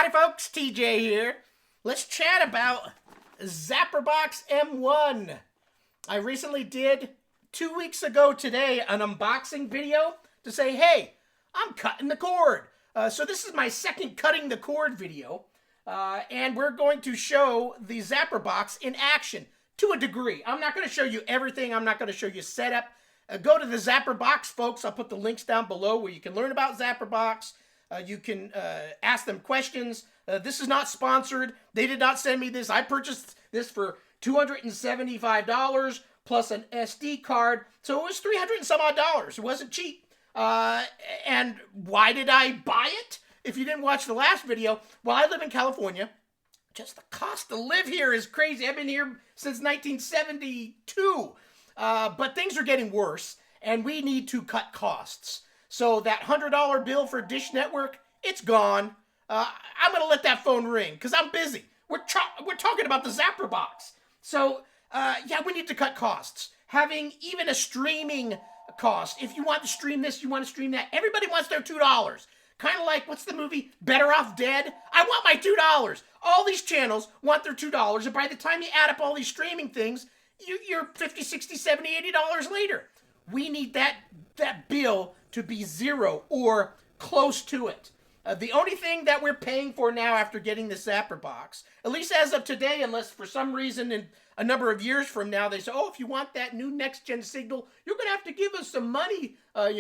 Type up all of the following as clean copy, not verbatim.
Howdy folks, TJ here. Let's chat about ZapperBox M1. I recently did, 2 weeks ago today, an unboxing video to say, hey, I'm cutting the cord. So this is my second cutting the cord video. And we're going to show the ZapperBox in action to a degree. I'm not going to show you everything. I'm not going to show you setup. Go to the ZapperBox, folks. I'll put the links down below where you can learn about ZapperBox. You can ask them questions. This is not sponsored. They did not send me this. I purchased this for $275 plus an SD card. So it was $300 and some odd dollars. It wasn't cheap. And why did I buy it? If you didn't watch the last video, well, I live in California. Just the cost to live here is crazy. I've been here since 1972. But things are getting worse, and we need to cut costs. So that $100 bill for Dish Network, it's gone. I'm going to let that phone ring because I'm busy. We're talking about the ZapperBox. So, yeah, we need to cut costs. Having even a streaming cost. If you want to stream this, you want to stream that. Everybody wants their $2. Kind of like, what's the movie? Better Off Dead? I want my $2. All these channels want their $2. And by the time you add up all these streaming things, you're $50, $60, $70, $80 later. We need that bill to be zero or close to it. The only thing that we're paying for now after getting the ZapperBox, at least as of today, unless for some reason in a number of years from now they say, oh, if you want that new next-gen signal, you're going to have to give us some money. I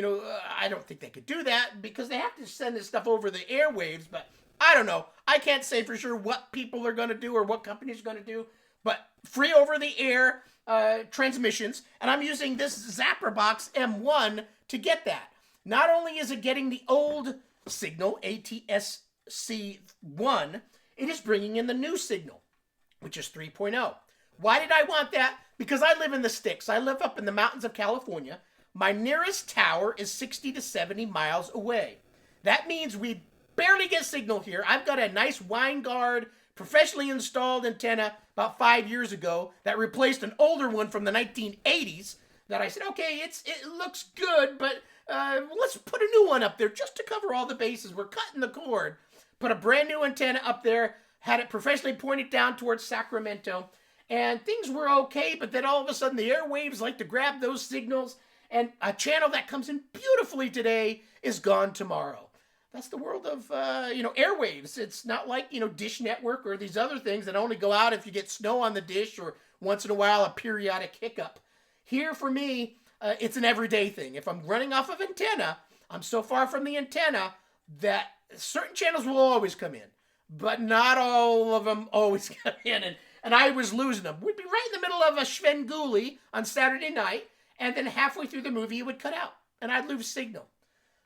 don't think they could do that because they have to send this stuff over the airwaves, but I don't know. I can't say for sure what people are going to do or what companies are going to do, but free over-the-air transmissions, and I'm using this ZapperBox M1 to get that. Not only is it getting the old signal, ATSC1, it is bringing in the new signal, which is 3.0. Why did I want that? Because I live in the sticks. I live up in the mountains of California. My nearest tower is 60 to 70 miles away. That means we barely get signal here. I've got a nice Winegard professionally installed antenna about 5 years ago that replaced an older one from the 1980s that I said, okay, it looks good, but let's put a new one up there just to cover all the bases. We're cutting the cord. Put a brand new antenna up there, had it professionally pointed down towards Sacramento, and things were okay, but then all of a sudden the airwaves like to grab those signals, and a channel that comes in beautifully today is gone tomorrow. That's the world of, airwaves. It's not like, Dish Network or these other things that only go out if you get snow on the dish or once in a while a periodic hiccup. Here for me, it's an everyday thing. If I'm running off of antenna, I'm so far from the antenna that certain channels will always come in, but not all of them always come in. And I was losing them. We'd be right in the middle of a Svengoolie on Saturday night, and then halfway through the movie, it would cut out, and I'd lose signal.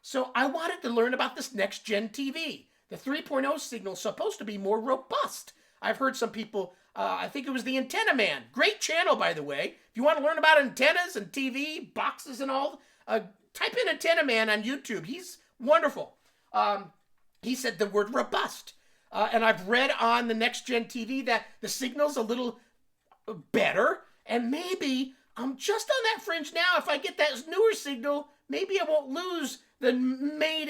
So I wanted to learn about this next-gen TV. The 3.0 signal is supposed to be more robust. I've heard some people, I think it was the Antenna Man. Great channel, by the way. If you want to learn about antennas and TV, boxes and all, type in Antenna Man on YouTube. He's wonderful. He said the word robust. And I've read on the next-gen TV that the signal's a little better, and maybe I'm just on that fringe now. If I get that newer signal, maybe I won't lose the main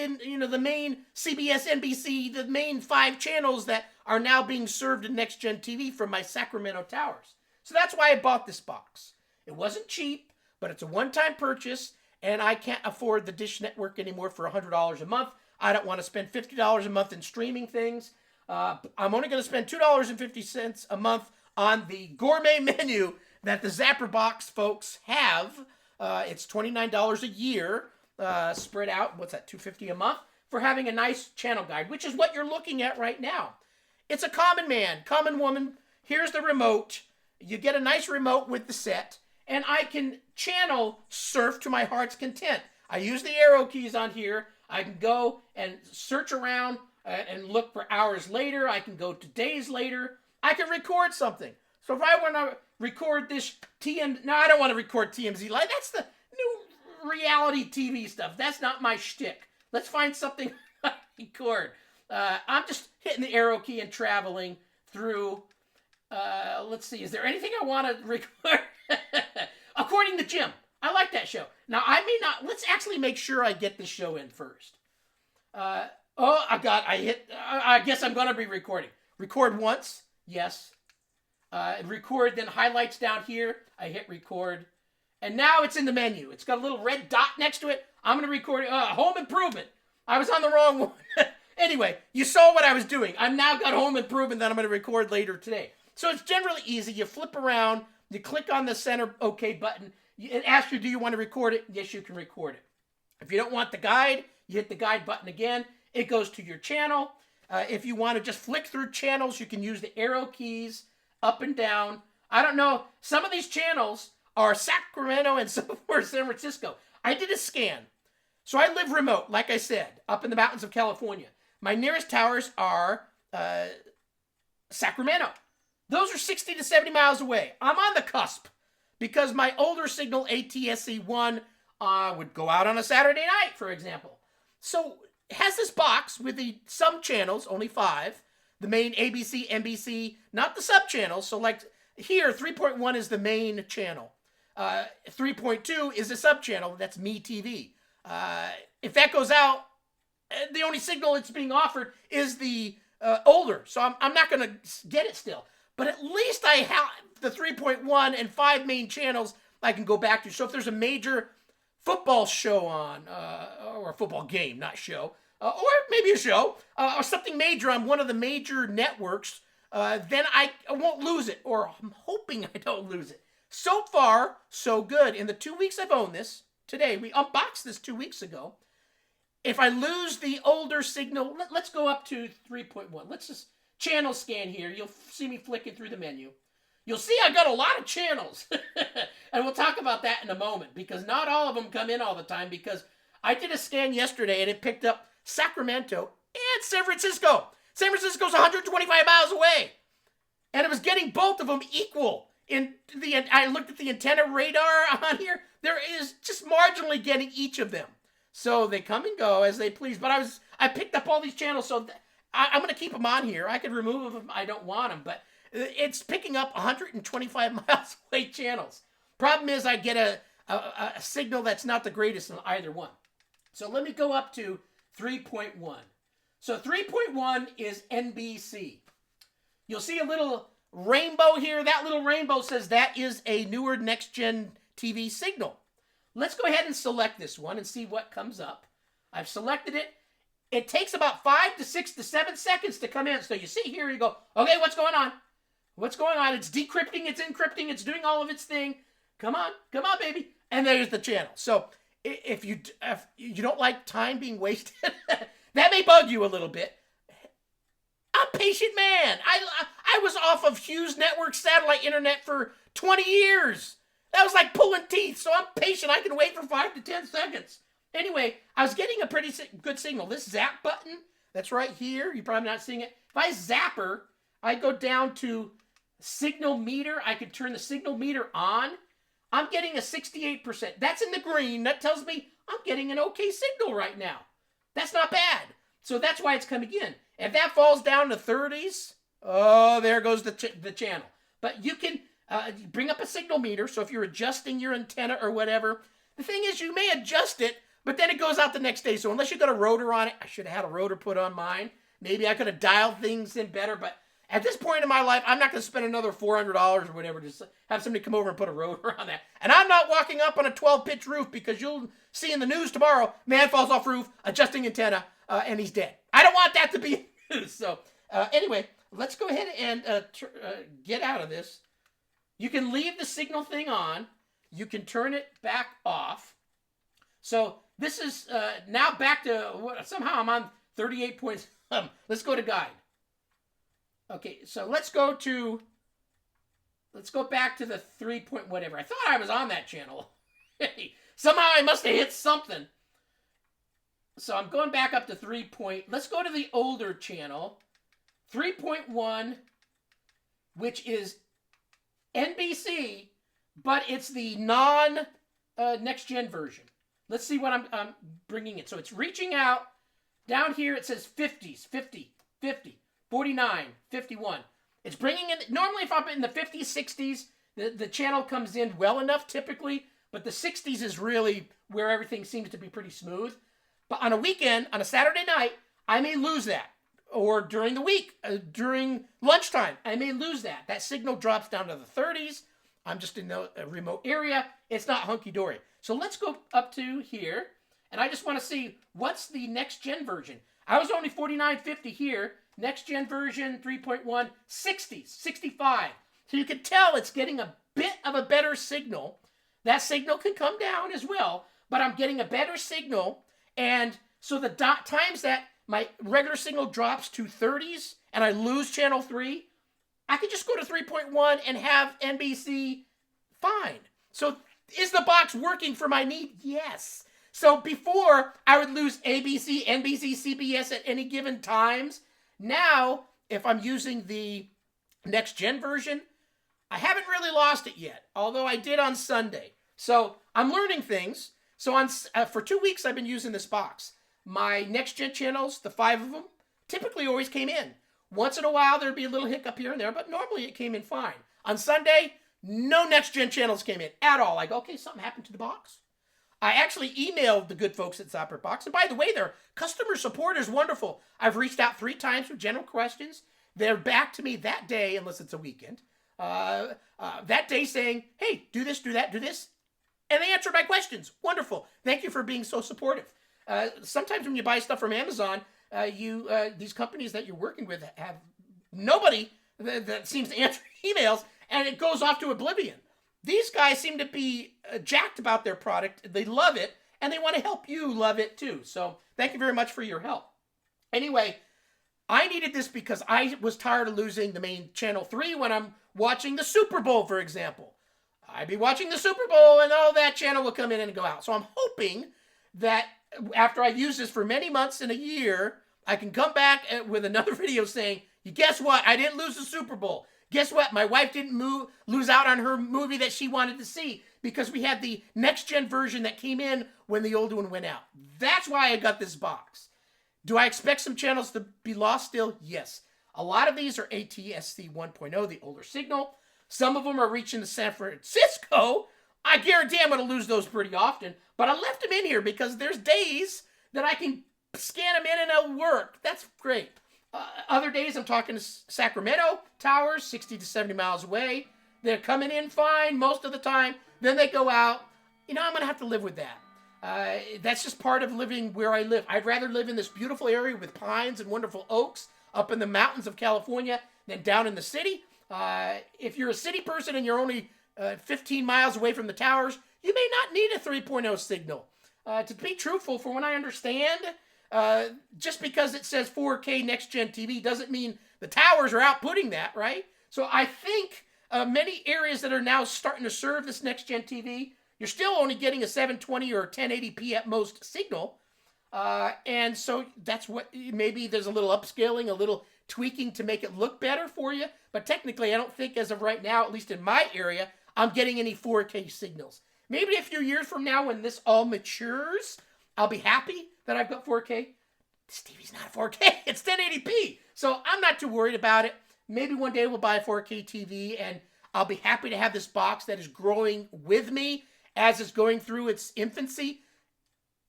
CBS, NBC, the main 5 channels that are now being served in next-gen TV from my Sacramento towers. So that's why I bought this box. It wasn't cheap, but it's a one-time purchase, and I can't afford the Dish Network anymore for $100 a month. I don't want to spend $50 a month in streaming things. I'm only going to spend $2.50 a month on the gourmet menu that the ZapperBox folks have. It's $29 a year, spread out, what's that, $2.50 a month, for having a nice channel guide, which is what you're looking at right now. It's a common man, common woman. Here's the remote. You get a nice remote with the set, and I can channel surf to my heart's content. I use the arrow keys on here. I can go and search around and look for hours later. I can go to days later. I can record something. So if I want to record this no, I don't want to record TMZ Live. That's the new reality TV stuff. That's not my shtick. Let's find something I record. I'm just hitting the arrow key and traveling through. Let's see. Is there anything I want to record? According to Jim. I like that show. Now, I may not. Let's actually make sure I get this show in first. Oh, I guess I'm going to be recording. Record once. Yes. Record, then highlights down here. I hit record. And now it's in the menu. It's got a little red dot next to it. I'm going to record home improvement. I was on the wrong one. Anyway, you saw what I was doing. I've now got home improvement that I'm going to record later today. So it's generally easy. You flip around. You click on the center OK button. It asks you, do you want to record it? Yes, you can record it. If you don't want the guide, you hit the guide button again. It goes to your channel. If you want to just flick through channels, you can use the arrow keys up and down. I don't know. Some of these channels are Sacramento and some are San Francisco. I did a scan. So I live remote, like I said, up in the mountains of California. My nearest towers are Sacramento. Those are 60 to 70 miles away. I'm on the cusp because my older signal, ATSC1, would go out on a Saturday night, for example. So it has this box with some channels, only 5. The main ABC, NBC, not the sub-channels. So like here, 3.1 is the main channel. 3.2 is a sub-channel. That's MeTV. If that goes out, the only signal it's being offered is the older. So I'm not going to get it still. But at least I have the 3.1 and 5 main channels I can go back to. So if there's a major football show on, or a football game, not show, or maybe a show, or something major on one of the major networks, then I won't lose it, or I'm hoping I don't lose it. So far, so good. In the 2 weeks I've owned this, today, we unboxed this 2 weeks ago. If I lose the older signal, let's go up to 3.1. Let's just channel scan here. You'll see me flicking through the menu. You'll see I got a lot of channels. And we'll talk about that in a moment, because not all of them come in all the time, because I did a scan yesterday and it picked up Sacramento and San Francisco. San Francisco's 125 miles away. And it was getting both of them equal. I looked at the antenna radar on here. There is just marginally getting each of them. So they come and go as they please. But I picked up all these channels, so I'm going to keep them on here. I could remove them if I don't want them, but it's picking up 125 miles away channels. Problem is I get a signal that's not the greatest in either one. So let me go up to 3.1. So 3.1 is NBC. You'll see a little rainbow here. That little rainbow says that is a newer next-gen TV signal. Let's go ahead and select this one and see what comes up. I've selected it. It takes about 5 to 6 to 7 seconds to come in. So you see here, you go, okay, what's going on? What's going on? It's decrypting, it's encrypting, it's doing all of its thing. Come on, baby. And there's the channel. So if you don't like time being wasted, that may bug you a little bit. I'm a patient man. I was off of Hughes Network satellite internet for 20 years. That was like pulling teeth, so I'm patient. I can wait for 5 to 10 seconds. Anyway, I was getting a pretty good signal. This zap button, that's right here. You're probably not seeing it. If I zap her, I go down to signal meter. I could turn the signal meter on. I'm getting a 68%. That's in the green. That tells me I'm getting an okay signal right now. That's not bad. So that's why it's coming in. If that falls down to 30s, oh, there goes the channel. But you can bring up a signal meter. So if you're adjusting your antenna or whatever, the thing is you may adjust it, but then it goes out the next day. So unless you got a rotor on it, I should have had a rotor put on mine. Maybe I could have dialed things in better, but at this point in my life, I'm not going to spend another $400 or whatever to have somebody come over and put a rotor on that. And I'm not walking up on a 12-pitch roof, because you'll see in the news tomorrow, man falls off roof, adjusting antenna, and he's dead. I don't want that to be news. So anyway, let's go ahead and get out of this. You can leave the signal thing on. You can turn it back off. So this is now back to, somehow I'm on 38 points. Let's go to guide. Okay, so let's go back to the 3 point whatever. I thought I was on that channel. Somehow I must have hit something. So I'm going back up to 3 point. Let's go to the older channel. 3.1, which is NBC, but it's the non-next-gen version. Let's see what I'm bringing it. So it's reaching out. Down here it says 50s, 50, 50. 49, 51. It's bringing in, normally if I'm in the 50s, 60s, the channel comes in well enough typically, but the 60s is really where everything seems to be pretty smooth. But on a weekend, on a Saturday night, I may lose that. Or during the week, during lunchtime, I may lose that. That signal drops down to the 30s. I'm just in a remote area. It's not hunky-dory. So let's go up to here, and I just want to see what's the next-gen version. I was only 49.50 here. Next-gen version 3.1, 60, 65. So you can tell it's getting a bit of a better signal. That signal can come down as well, but I'm getting a better signal. And so the times that my regular signal drops to 30s and I lose channel 3, I could just go to 3.1 and have NBC fine. So is the box working for my need? Yes. So before, I would lose ABC, NBC, CBS at any given times. Now, if I'm using the next-gen version, I haven't really lost it yet, although I did on Sunday. So I'm learning things. So for 2 weeks, I've been using this box. My next-gen channels, the 5 of them, typically always came in. Once in a while, there'd be a little hiccup here and there, but normally it came in fine. On Sunday, no next-gen channels came in at all. I go, okay, something happened to the box. I actually emailed the good folks at Zopper Box. And by the way, their customer support is wonderful. I've reached out 3 times with general questions. They're back to me that day, unless it's a weekend, that day saying, hey, do this, do that, do this. And they answered my questions. Wonderful. Thank you for being so supportive. Sometimes when you buy stuff from Amazon, these companies that you're working with have nobody that seems to answer emails, and it goes off to oblivion. These guys seem to be jacked about their product. They love it, and they want to help you love it too. So thank you very much for your help. Anyway, I needed this because I was tired of losing the main channel 3 when I'm watching the Super Bowl, for example. I'd be watching the Super Bowl, and that channel will come in and go out. So I'm hoping that after I use this for many months and a year, I can come back with another video saying, guess what? I didn't lose the Super Bowl. Guess what? My wife didn't lose out on her movie that she wanted to see because we had the next-gen version that came in when the old one went out. That's why I got this box. Do I expect some channels to be lost still? Yes. A lot of these are ATSC 1.0, the older signal. Some of them are reaching to San Francisco. I guarantee I'm going to lose those pretty often. But I left them in here because there's days that I can scan them in and it'll work. That's great. Other days I'm talking to Sacramento towers, 60 to 70 miles away. They're coming in fine most of the time. Then they go out. I'm going to have to live with that. That's just part of living where I live. I'd rather live in this beautiful area with pines and wonderful oaks up in the mountains of California than down in the city. If you're a city person and you're only 15 miles away from the towers, you may not need a 3.0 signal. To be truthful, from what I understand, just because it says 4K next-gen TV doesn't mean the towers are outputting that, right? So I think many areas that are now starting to serve this next-gen TV, you're still only getting a 720 or 1080p at most signal. And so that's what, maybe there's a little upscaling, a little tweaking to make it look better for you. But technically, I don't think as of right now, at least in my area, I'm getting any 4K signals. Maybe a few years from now when this all matures, I'll be happy that I've got 4K. This TV's not 4K, it's 1080p. So I'm not too worried about it. Maybe one day we'll buy a 4K TV and I'll be happy to have this box that is growing with me as it's going through its infancy.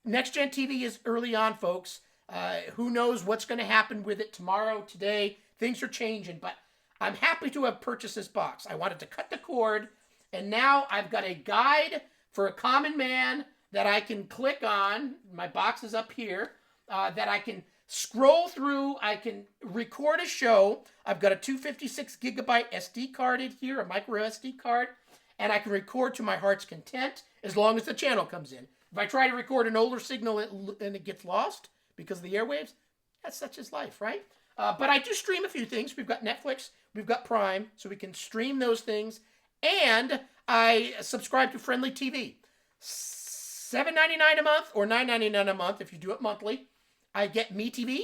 Next-gen TV is early on, folks. Who knows what's going to happen with it tomorrow, today. Things are changing, but I'm happy to have purchased this box. I wanted to cut the cord, and now I've got a guide for a common man that I can click on. My box is up here. That I can scroll through. I can record a show. I've got a 256 gigabyte SD card in here, a micro SD card, and I can record to my heart's content as long as the channel comes in. If I try to record an older signal and it gets lost because of the airwaves, that's such as life, right? But I do stream a few things. We've got Netflix, we've got Prime, so we can stream those things. And I subscribe to Friendly TV. $7.99 a month or $9.99 a month if you do it monthly. I get MeTV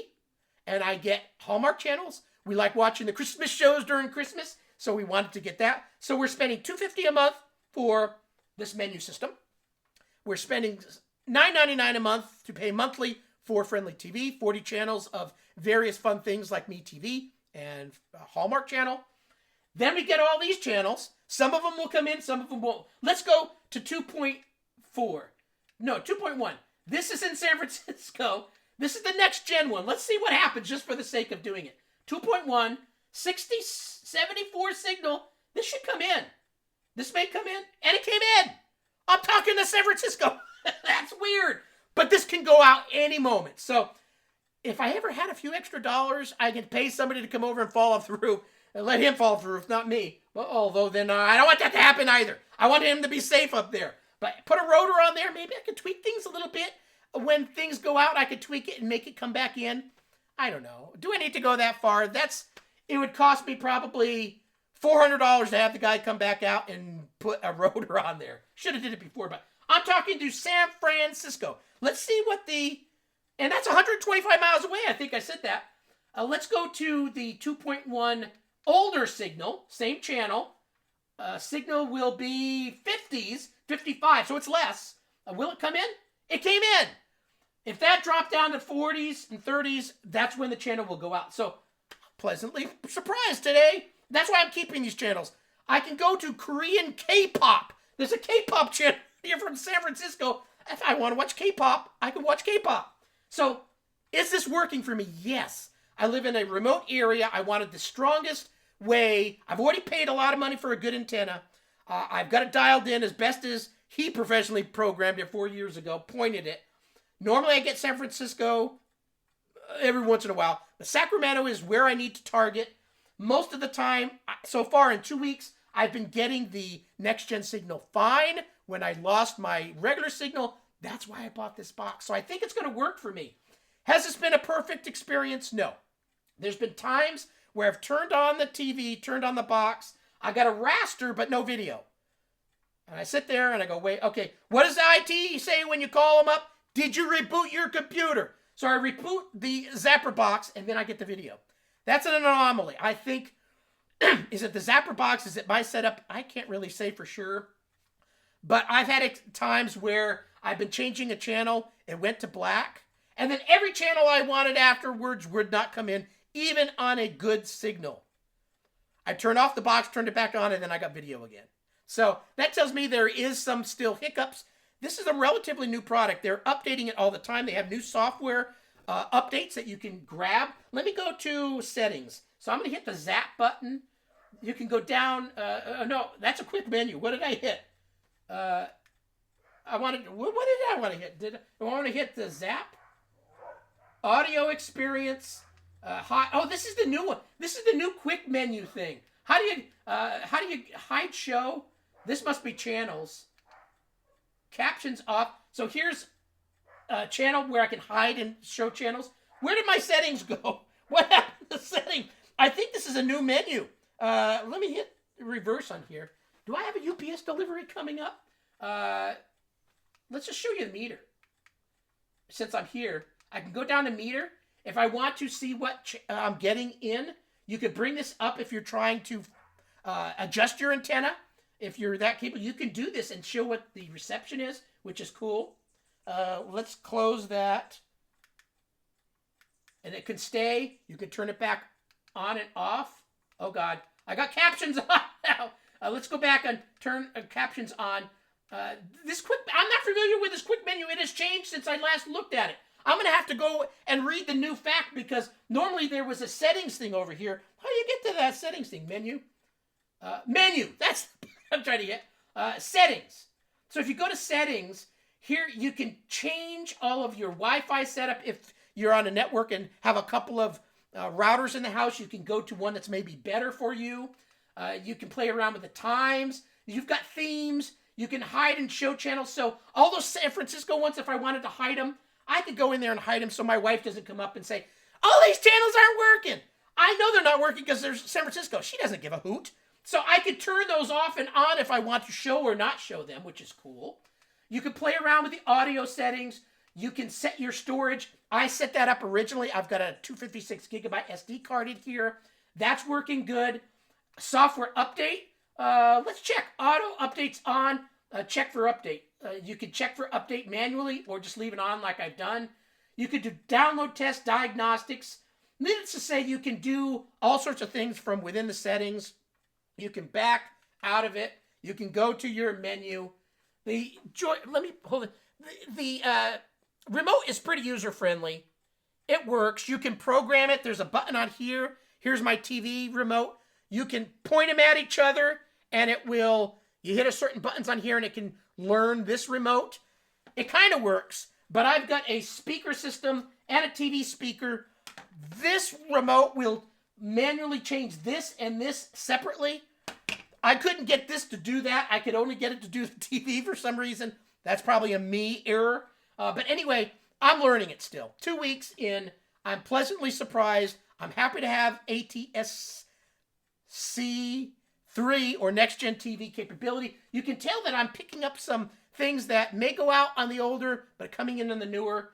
and I get Hallmark channels. We like watching the Christmas shows during Christmas, so we wanted to get that. So we're spending $2.50 a month for this menu system. We're spending $9.99 a month to pay monthly for Friendly TV, 40 channels of various fun things like MeTV and Hallmark channel. Then we get all these channels. Some of them will come in, some of them won't. Let's go to 2.4. No, 2.1. This is in San Francisco. This is the next gen one. Let's see what happens just for the sake of doing it. 2.1, 6074 signal. This should come in. This may come in, and it came in. I'm talking to San Francisco. That's weird. But this can go out any moment. So if I ever had a few extra dollars, I could pay somebody to come over and fall off the roof and let him fall off the roof, not me. But although then I don't want that to happen either. I want him to be safe up there. But put a rotor on there. Maybe I could tweak things a little bit. When things go out, I could tweak it and make it come back in. I don't know. Do I need to go that far? It would cost me probably $400 to have the guy come back out and put a rotor on there. Should have did it before, but I'm talking to San Francisco. Let's see and that's 125 miles away. I think I said that. Let's go to the 2.1 older signal, same channel. Signal will be 50s, 55, so it's less. Will it come in? It came in. If that dropped down to 40s and 30s, that's when the channel will go out. So, pleasantly surprised today. That's why I'm keeping these channels. I can go to Korean K-pop. There's a K-pop channel here from San Francisco. If I want to watch K-pop, I can watch K-pop. So, is this working for me? Yes. I live in a remote area. I wanted the strongest way. I've already paid a lot of money for a good antenna. I've got it dialed in as best as he professionally programmed it 4 years ago, pointed it. Normally I get San Francisco every once in a while. But Sacramento is where I need to target. Most of the time, so far in 2 weeks, I've been getting the next-gen signal fine. When I lost my regular signal, that's why I bought this box. So I think it's going to work for me. Has this been a perfect experience? No. There's been times where I've turned on the TV, turned on the box. I got a raster, but no video. And I sit there and I go, wait, okay, what does the IT say when you call them up? Did you reboot your computer? So I reboot the Zapper box and then I get the video. That's an anomaly. I think, is it the Zapper box? Is it my setup? I can't really say for sure. But I've had times where I've been changing a channel, it went to black, and then every channel I wanted afterwards would not come in, even on a good signal. I turned off the box, turned it back on, and then I got video again. So that tells me there is some still hiccups. This is a relatively new product. They're updating it all the time. They have new software updates that you can grab. Let me go to settings. So I'm going to hit the zap button. You can go down. No, that's a quick menu. What did I hit? What did I want to hit? Did I want to hit the zap? Audio experience. This is the new one. This is the new quick menu thing. How do you hide show? This must be channels. Captions off. So here's a channel where I can hide and show channels. Where did my settings go? What happened to the setting? I think this is a new menu. Let me hit reverse on here. Do I have a UPS delivery coming up? Let's just show you the meter. Since I'm here, I can go down to meter. If I want to see what I'm getting in, you could bring this up if you're trying to adjust your antenna. If you're that capable, you can do this and show what the reception is, which is cool. Let's close that. And it can stay. You can turn it back on and off. Oh, God. I got captions on now. Let's go back and turn captions on. I'm not familiar with this quick menu. It has changed since I last looked at it. I'm going to have to go and read the new fact because normally there was a settings thing over here. How do you get to that settings thing? Menu? Menu. That's what I'm trying to get. Settings. So if you go to settings, here you can change all of your Wi-Fi setup. If you're on a network and have a couple of routers in the house, you can go to one that's maybe better for you. You can play around with the times. You've got themes. You can hide and show channels. So all those San Francisco ones, if I wanted to hide them, I could go in there and hide them so my wife doesn't come up and say, all these channels aren't working. I know they're not working because there's San Francisco. She doesn't give a hoot. So I could turn those off and on if I want to show or not show them, which is cool. You can play around with the audio settings. You can set your storage. I set that up originally. I've got a 256 gigabyte SD card in here. That's working good. Software update. Let's check. Auto updates on. Check for update. You can check for update manually or just leave it on like I've done. You could do download test diagnostics. Needless to say, you can do all sorts of things from within the settings. You can back out of it. You can go to your menu. Let me hold it. The remote is pretty user-friendly. It works. You can program it. There's a button on here. Here's my TV remote. You can point them at each other, and it will, you hit a certain buttons on here, and it can learn this remote. It kind of works, but I've got a speaker system and a TV speaker. This remote will manually change this and this separately. I couldn't get this to do that. I could only get it to do the TV for some reason. That's probably a me error. But anyway, I'm learning it still. 2 weeks in, I'm pleasantly surprised. I'm happy to have ATSC3 or Next Gen TV capability. You can tell that I'm picking up some things that may go out on the older, but coming in on the newer.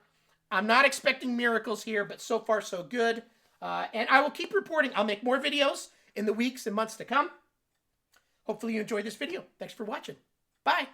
I'm not expecting miracles here, but so far so good. And I will keep reporting. I'll make more videos in the weeks and months to come. Hopefully you enjoyed this video. Thanks for watching. Bye.